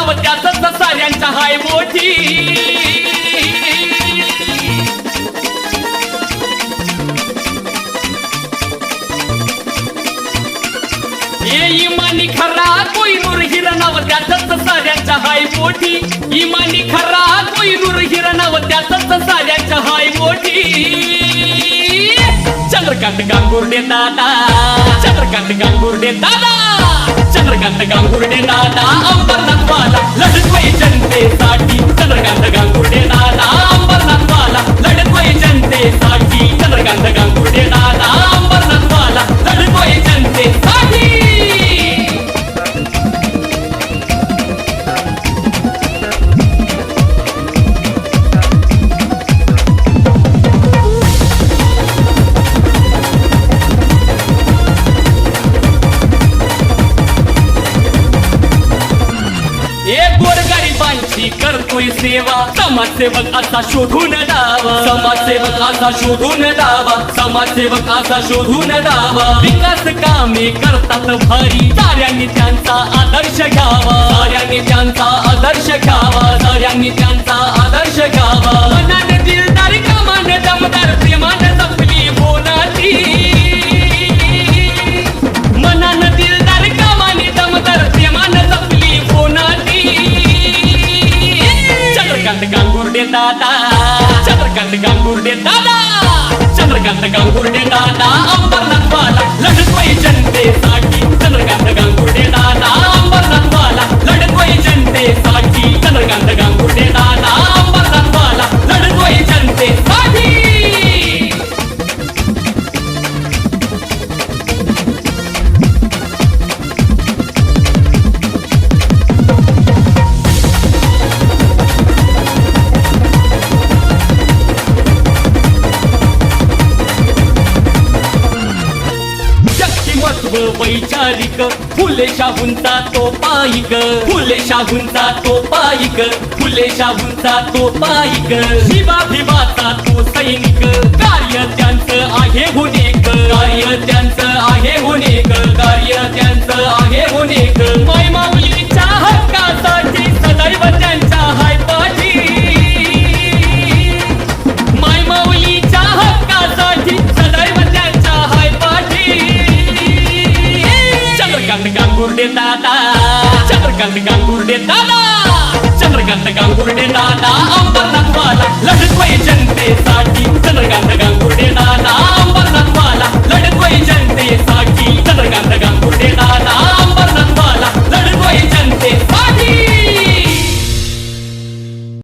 नाव त्याच साऱ्यांच्या हाय मोठी इमानी खरा कोहिनूर हिरणाव त्याच साऱ्यांच्या हाय मोठी इमानी खरा कोहिनूर हिरणाव त्याच साऱ्यांच्या हाय मोठी चंद्रकांत गांगुर्डे दादा चंद्रकांत गांगुर्डे दादा चंद्रकांत गांगुर्डे दादा अंबरनाथ वाला लढतोय जनतेसाठी चंद्रकांत गांगुर्डे दादा अंबरनाथ वाला लढतोय जनतेसाठी चंद्रकांत गांगुर्डे दादा अंबरनाथ वाला लढतोय जनतेसाठी करतोय सेवा समाजसेवक असा शोधून डावा समाजसेवक असा शोधून डावा समाजसेवक असा शोधून डावा विकास कामे करतात भारी साऱ्यांनी त्यांचा आदर्श घ्यावा साऱ्यांनी त्यांचा आदर्श घ्यावा साऱ्यांनी त्यांचा आदर्श घ्यावा मनाने दिलदार कामाने दमदार प्रेमाने जपली बोलाची मनाने दिलदार कामाने दमदार प्रेमाने जपली बोलाची चंद्रकांत गांगुर्डे दादा चंद्रकांत गांगुर्डे दादा चंद्रकांत गांगुर्डे दादा अंबरनाथ वाला लढतोय जनतेसाठी चंद्रकांत गांगुर्डे दादा अंबरनाथ वाला लढतोय जनतेसाठी चंद्रकांत गांगुर्डे दादा अंबरनाथ वाला लढतोय जनतेसाठी वैचारिक फुले शाहूंचा तो पाईक फुले शाहूंचा तो पाईक फुले शाहूंचा तो पाईक शिवाभिमाचा तो सैनिक कार्य त्यांचं आहे होणेक कार्य त्यांचं आहे होणेक कार्य त्यांचं आहे होणेक माय माऊलीच्या हक्कासाठी सदैव त्यांच्या हाय पाठी माय माऊलीच्या हक्कासाठी सदैव त्यांच्या हाय पाठी चंद्रकांत गांगुर्डे दादा चंद्रकांत गांगुर्डे दादा चंद्रकांत गांगुर्डे दादा अंबरनाथ वाला लढतोय